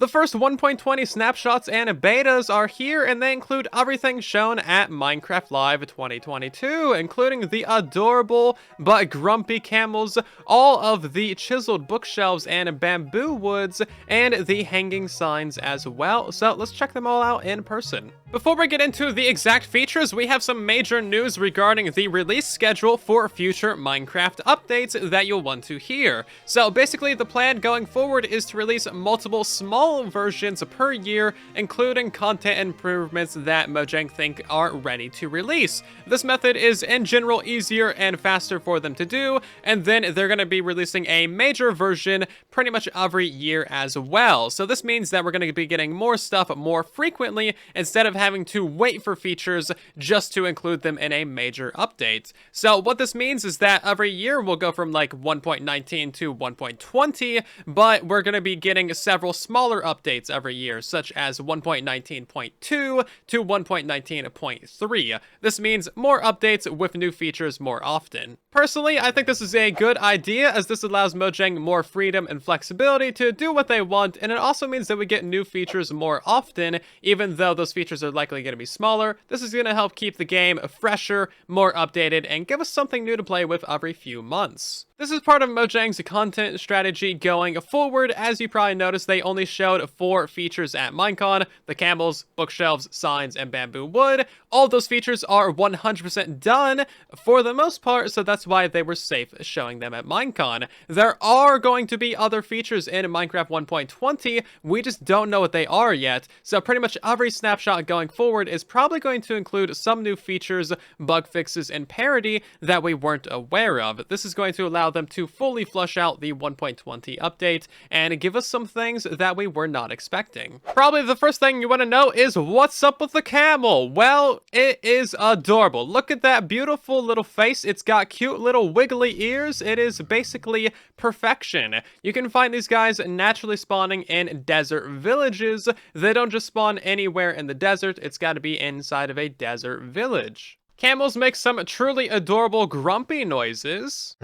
The first 1.20 snapshots and betas are here, and they include everything shown at Minecraft Live 2022, including the adorable but grumpy camels, all of the chiseled bookshelves and bamboo woods, and the hanging signs as well. So let's check them all out in person. Before we get into the exact features, we have some major news regarding the release schedule for future Minecraft updates that you'll want to hear. So basically, the plan going forward is to release multiple small versions per year, including content improvements that Mojang think are ready to release. This method is in general easier and faster for them to do, and then they're going to be releasing a major version pretty much every year as well. So this means that we're going to be getting more stuff more frequently instead of having to wait for features just to include them in a major update. So what this means is that every year we'll go from like 1.19 to 1.20, but we're going to be getting several smaller updates every year, such as 1.19.2 to 1.19.3. This means more updates with new features more often. Personally, I think this is a good idea, as this allows Mojang more freedom and flexibility to do what they want, and it also means that we get new features more often, even though those features are likely going to be smaller. This is going to help keep the game fresher, more updated, and give us something new to play with every few months. This is part of Mojang's content strategy going forward. As you probably noticed, they only showed 4 features at Minecon: the camels, bookshelves, signs, and bamboo wood. All those features are 100% done for the most part, so that's why they were safe showing them at Minecon. There are going to be other features in Minecraft 1.20, we just don't know what they are yet, so pretty much every snapshot going forward is probably going to include some new features, bug fixes, and parity that we weren't aware of. This is going to allow them to fully flush out the 1.20 update and give us some things that we were not expecting. Probably the first thing you want to know is what's up with the camel. Well, it is adorable. Look at that beautiful little face. It's got cute little wiggly ears. It is basically perfection. You can find these guys naturally spawning in desert villages. They don't just spawn anywhere in the desert. It's got to be inside of a desert village. Camels make some truly adorable grumpy noises.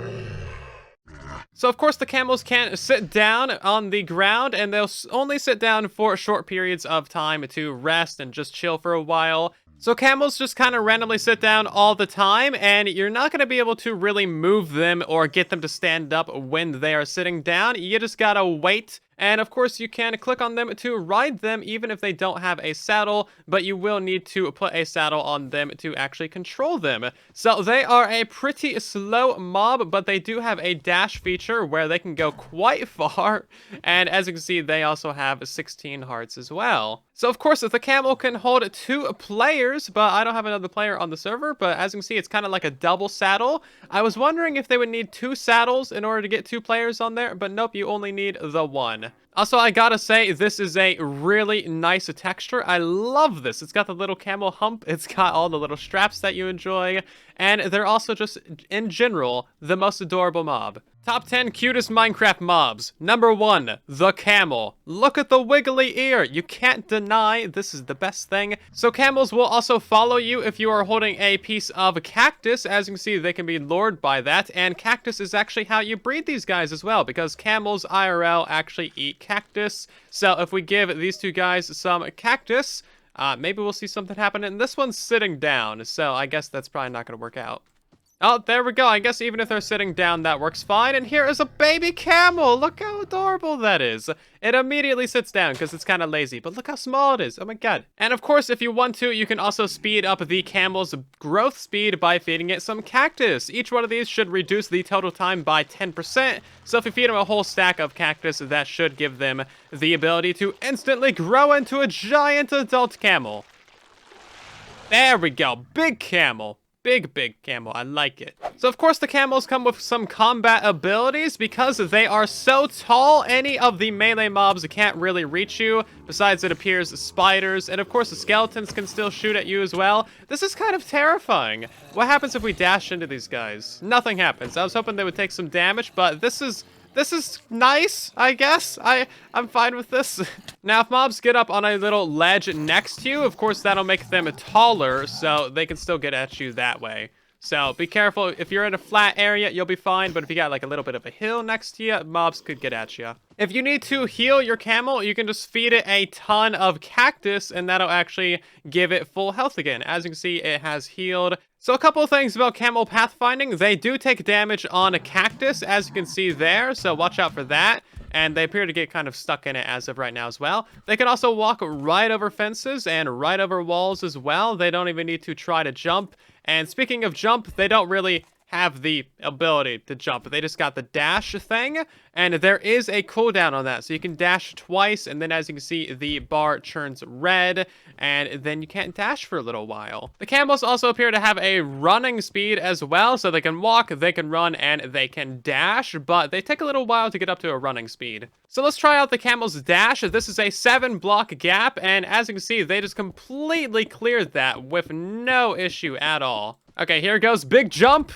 So of course the camels can't sit down on the ground, and they'll only sit down for short periods of time to rest and just chill for a while. So camels just kind of randomly sit down all the time, and you're not going to be able to really move them or get them to stand up when they are sitting down. You just gotta wait. And of course, you can click on them to ride them even if they don't have a saddle, but you will need to put a saddle on them to actually control them. So they are a pretty slow mob, but they do have a dash feature where they can go quite far. And as you can see, they also have 16 hearts as well. So of course, the camel can hold 2 players, but I don't have another player on the server. But as you can see, it's kind of like a double saddle. I was wondering if they would need 2 saddles in order to get 2 players on there, but nope, you only need the 1. Also, I gotta say, this is a really nice texture. I love this. It's got the little camel hump. It's got all the little straps that you enjoy. And they're also just, in general, the most adorable mob. Top 10 cutest Minecraft mobs. Number 1, the camel. Look at the wiggly ear. You can't deny this is the best thing. So camels will also follow you if you are holding a piece of cactus. As you can see, they can be lured by that. And cactus is actually how you breed these guys as well, because camels IRL actually eat cactus. So if we give these 2 guys some cactus, maybe we'll see something happen. And this one's sitting down, so I guess that's probably not going to work out. Oh, there we go. I guess even if they're sitting down, that works fine. And here is a baby camel. Look how adorable that is. It immediately sits down because it's kind of lazy, but look how small it is. Oh my god. And of course, if you want to, you can also speed up the camel's growth speed by feeding it some cactus. Each one of these should reduce the total time by 10%. So if you feed them a whole stack of cactus, that should give them the ability to instantly grow into a giant adult camel. There we go. Big camel. Big camel. I like it. So of course the camels come with some combat abilities. Because they are so tall, any of the melee mobs can't really reach you. Besides, it appears spiders, and of course the skeletons can still shoot at you as well. This is kind of terrifying. What happens if we dash into these guys? Nothing happens. I was hoping they would take some damage, but this is nice, I guess. I'm fine with this. Now, if mobs get up on a little ledge next to you, of course, that'll make them taller, so they can still get at you that way. So be careful. If you're in a flat area, you'll be fine. But if you got like a little bit of a hill next to you, mobs could get at you. If you need to heal your camel, you can just feed it a ton of cactus, and that'll actually give it full health again. As you can see, it has healed. So a couple of things about camel pathfinding. They do take damage on a cactus, as you can see there, so watch out for that. And they appear to get kind of stuck in it as of right now as well. They can also walk right over fences and right over walls as well. They don't even need to try to jump. And speaking of jump, they don't really have the ability to jump. They just got the dash thing, and there is a cooldown on that. So you can dash twice, and then as you can see, the bar turns red, and then you can't dash for a little while. The camels also appear to have a running speed as well, so they can walk, they can run, and they can dash, but they take a little while to get up to a running speed. So let's try out the camel's dash. This is a 7-block gap, and as you can see, they just completely cleared that with no issue at all. Okay, here goes, big jump.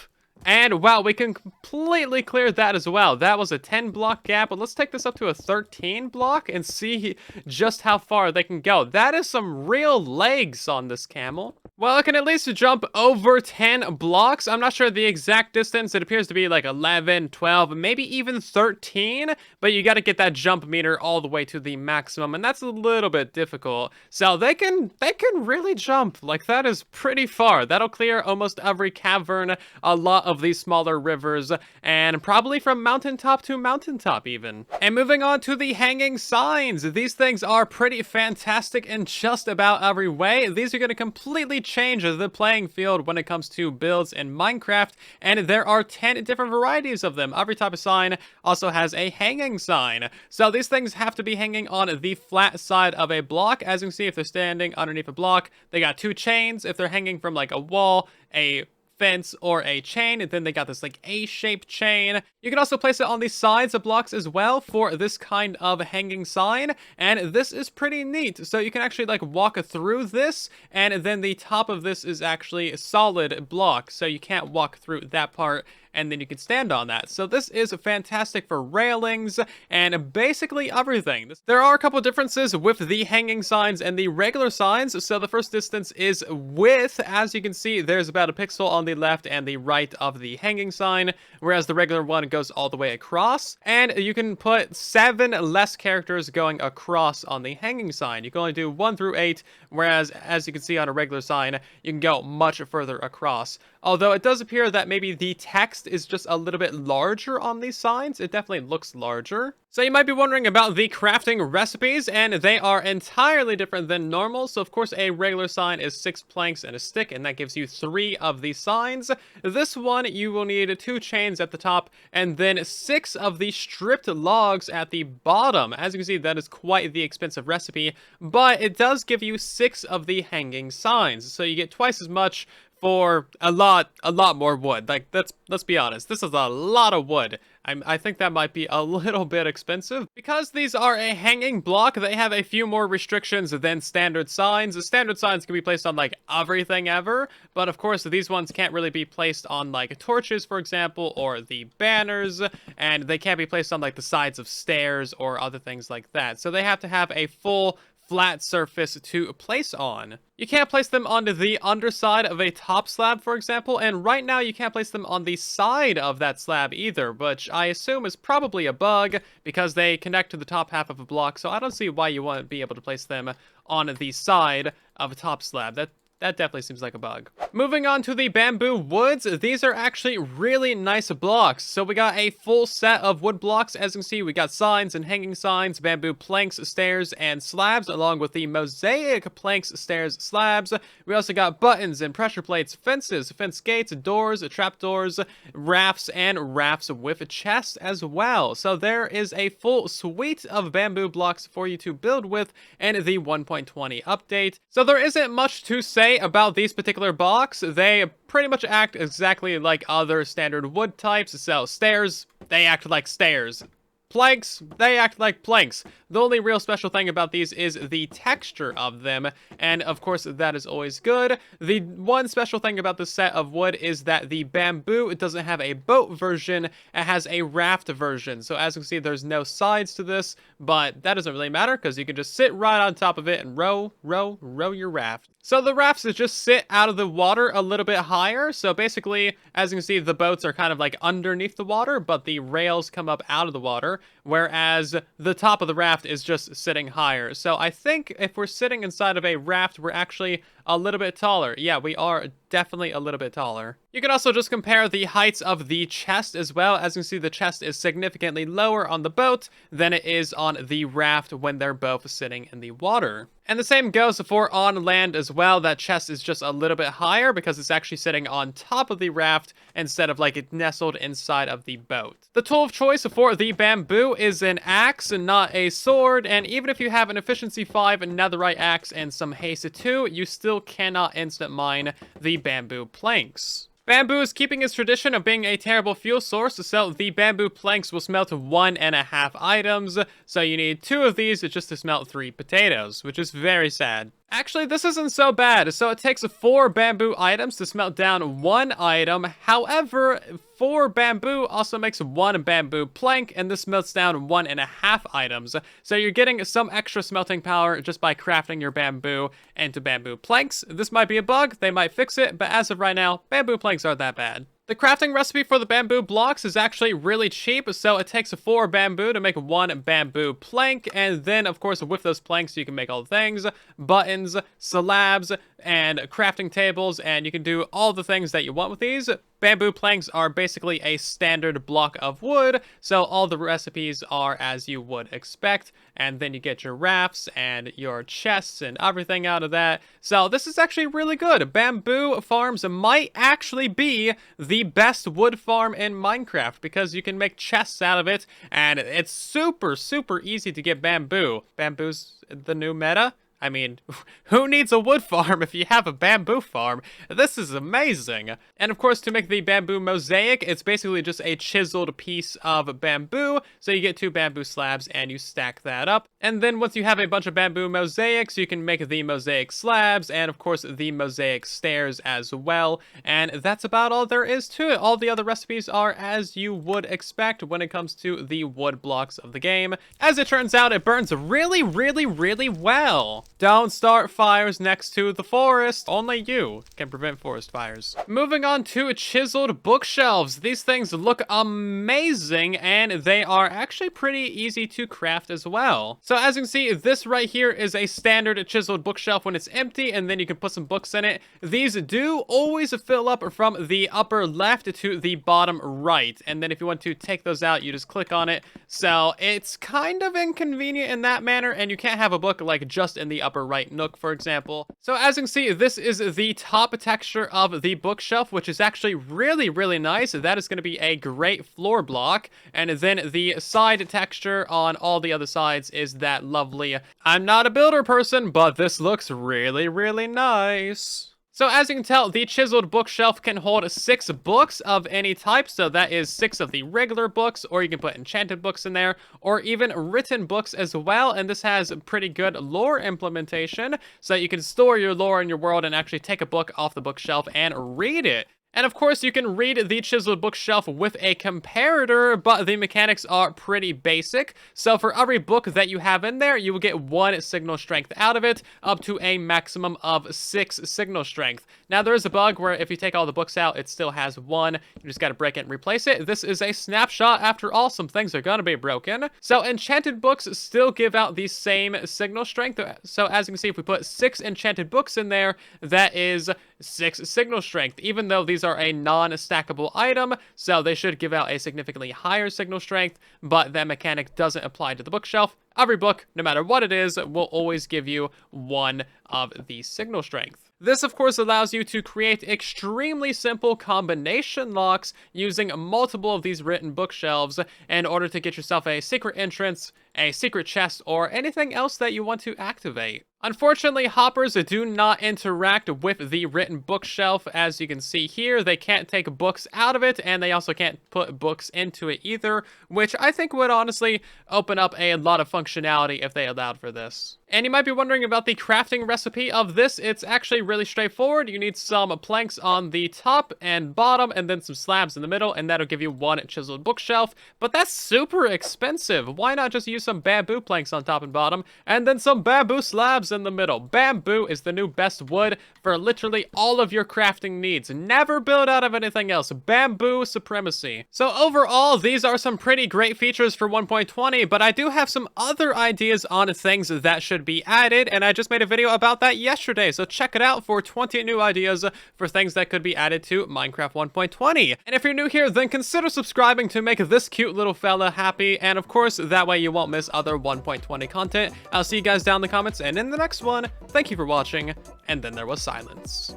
And wow, we can completely clear that as well. That was a 10-block gap, but let's take this up to a 13-block and see just how far they can go. That is some real legs on this camel. Well, it can at least jump over 10 blocks. I'm not sure the exact distance. It appears to be like 11, 12, maybe even 13, but you got to get that jump meter all the way to the maximum, and that's a little bit difficult. So they can really jump. Like, that is pretty far. That'll clear almost every cavern, a lot of these smaller rivers, and probably from mountaintop to mountaintop even. And moving on to the hanging signs. These things are pretty fantastic in just about every way. These are going to completely change the playing field when it comes to builds in Minecraft, and there are 10 different varieties of them. Every type of sign also has a hanging sign. So these things have to be hanging on the flat side of a block. As you can see, if they're standing underneath a block, they got 2 chains. If they're hanging from like a wall, a fence, or a chain, and then they got this like A-shaped chain. You can also place it on the sides of blocks as well for this kind of hanging sign, and this is pretty neat. So you can actually like walk through this, and then the top of this is actually a solid block, so you can't walk through that part, and then you can stand on that. So this is fantastic for railings and basically everything. There are a couple differences with the hanging signs and the regular signs. So the first distance is width. As you can see, there's about a pixel on the left and the right of the hanging sign, whereas the regular one goes all the way across. And you can put 7 less characters going across on the hanging sign. You can only do 1 through 8, whereas as you can see on a regular sign, you can go much further across. Although it does appear that maybe the text is just a little bit larger on these signs. It definitely looks larger. So you might be wondering about the crafting recipes, and they are entirely different than normal. So of course a regular sign is 6 planks and a stick, and that gives you 3 of these signs. This one you will need 2 chains at the top, and then 6 of the stripped logs at the bottom. As you can see, that is quite the expensive recipe, but it does give you 6 of the hanging signs. So you get twice as much for a lot more wood. Like, let's be honest, this is a lot of wood. I think that might be a little bit expensive. Because these are a hanging block, they have a few more restrictions than standard signs. The standard signs can be placed on like everything ever, but of course these ones can't really be placed on like torches, for example, or the banners, and they can't be placed on like the sides of stairs or other things like that. So they have to have a full flat surface to place on. You can't place them onto the underside of a top slab, for example, and right now you can't place them on the side of that slab either, which I assume is probably a bug because they connect to the top half of a block, so I don't see why you wouldn't be able to place them on the side of a top slab. That definitely seems like a bug. Moving on to the bamboo woods, these are actually really nice blocks. So we got a full set of wood blocks. As you can see, we got signs and hanging signs, bamboo planks, stairs, and slabs, along with the mosaic planks, stairs, slabs. We also got buttons and pressure plates, fences, fence gates, doors, trapdoors, rafts, and rafts with chests as well. So there is a full suite of bamboo blocks for you to build with in the 1.20 update. So there isn't much to say about these particular blocks. They pretty much act exactly like other standard wood types. So stairs, they act like stairs. Planks, they act like planks. The only real special thing about these is the texture of them, and of course that is always good. The one special thing about this set of wood is that the bamboo doesn't have a boat version, it has a raft version. So as you can see, there's no sides to this, but that doesn't really matter because you can just sit right on top of it and row your raft. So the rafts just sit out of the water a little bit higher. So basically, as you can see, the boats are kind of like underneath the water, but the rails come up out of the water. whereas the top of the raft is just sitting higher. So I think if we're sitting inside of a raft, we're actually a little bit taller. Yeah, we are definitely a little bit taller. You can also just compare the heights of the chest as well. As you can see, the chest is significantly lower on the boat than it is on the raft when they're both sitting in the water. And the same goes for on land as well. That chest is just a little bit higher because it's actually sitting on top of the raft instead of like it nestled inside of the boat. The tool of choice for the bamboo is an axe and not a sword. And even if you have an efficiency 5 netherite axe and some haste 2, you still cannot instant mine the bamboo planks. Bamboo is keeping its tradition of being a terrible fuel source, so the bamboo planks will smelt 1.5 items, so you need 2 of these just to smelt 3 potatoes, which is very sad. Actually, this isn't so bad. So it takes 4 bamboo items to smelt down 1 item. However, 4 bamboo also makes 1 bamboo plank, and this melts down 1.5 items. So you're getting some extra smelting power just by crafting your bamboo into bamboo planks. This might be a bug, they might fix it, but as of right now, bamboo planks aren't that bad. The crafting recipe for the bamboo blocks is actually really cheap, so it takes 4 bamboo to make 1 bamboo plank, and then, of course, with those planks, you can make all the things, buttons, slabs, and crafting tables, and you can do all the things that you want with these. Bamboo planks are basically a standard block of wood, so all the recipes are as you would expect, and then you get your rafts and your chests and everything out of that. So this is actually really good. Bamboo farms might actually be the best wood farm in Minecraft because you can make chests out of it, and it's super, super easy to get bamboo. Bamboo's the new meta. I mean, who needs a wood farm if you have a bamboo farm? This is amazing. And of course, to make the bamboo mosaic, it's basically just a chiseled piece of bamboo. So you get 2 bamboo slabs and you stack that up. And then once you have a bunch of bamboo mosaics, you can make the mosaic slabs and of course the mosaic stairs as well. And that's about all there is to it. All the other recipes are as you would expect when it comes to the wood blocks of the game. As it turns out, it burns really, really, really well. Don't start fires next to the forest. Only you can prevent forest fires. Moving on to chiseled bookshelves. These things look amazing and they are actually pretty easy to craft as well. So as you can see, this right here is a standard chiseled bookshelf when it's empty, and then you can put some books in it. These do always fill up from the upper left to the bottom right. And then if you want to take those out, you just click on it. So it's kind of inconvenient in that manner, and you can't have a book like just in the upper right nook, for example. So as you can see, this is the top texture of the bookshelf, which is actually really, really nice. That is going to be a great floor block. And then the side texture on all the other sides is that lovely, I'm not a builder person, but this looks really, really nice. So as you can tell, the chiseled bookshelf can hold 6 books of any type. So that is 6 of the regular books, or you can put enchanted books in there, or even written books as well. And this has pretty good lore implementation, so you can store your lore in your world and actually take a book off the bookshelf and read it. And of course, you can read the chiseled bookshelf with a comparator, but the mechanics are pretty basic. So for every book that you have in there, you will get 1 signal strength out of it, up to a maximum of 6 signal strength. Now, there is a bug where if you take all the books out, it still has 1. You just got to break it and replace it. This is a snapshot. After all, some things are going to be broken. So enchanted books still give out the same signal strength. So as you can see, if we put 6 enchanted books in there, that is 6 signal strength, even though these are a non-stackable item, so they should give out a significantly higher signal strength, but that mechanic doesn't apply to the bookshelf. Every book, no matter what it is, will always give you 1 of the signal strength. This, of course, allows you to create extremely simple combination locks using multiple of these written bookshelves in order to get yourself a secret entrance, a secret chest, or anything else that you want to activate. Unfortunately, hoppers do not interact with the written bookshelf. As you can see here, they can't take books out of it, and they also can't put books into it either, which I think would honestly open up a lot of functionality if they allowed for this. And you might be wondering about the crafting recipe of this. It's actually really straightforward. You need some planks on the top and bottom, and then some slabs in the middle, and that'll give you 1 chiseled bookshelf. But that's super expensive. Why not just use some bamboo planks on top and bottom, and then some bamboo slabs in the middle. Bamboo is the new best wood for literally all of your crafting needs. Never build out of anything else. Bamboo supremacy. So overall, these are some pretty great features for 1.20, but I do have some other ideas on things that should be added, and I just made a video about that yesterday, so check it out for 20 new ideas for things that could be added to Minecraft 1.20. And if you're new here, then consider subscribing to make this cute little fella happy, and of course, that way you won't miss other 1.20 content. I'll see you guys down in the comments and in the next one. Thank you for watching, and then there was silence.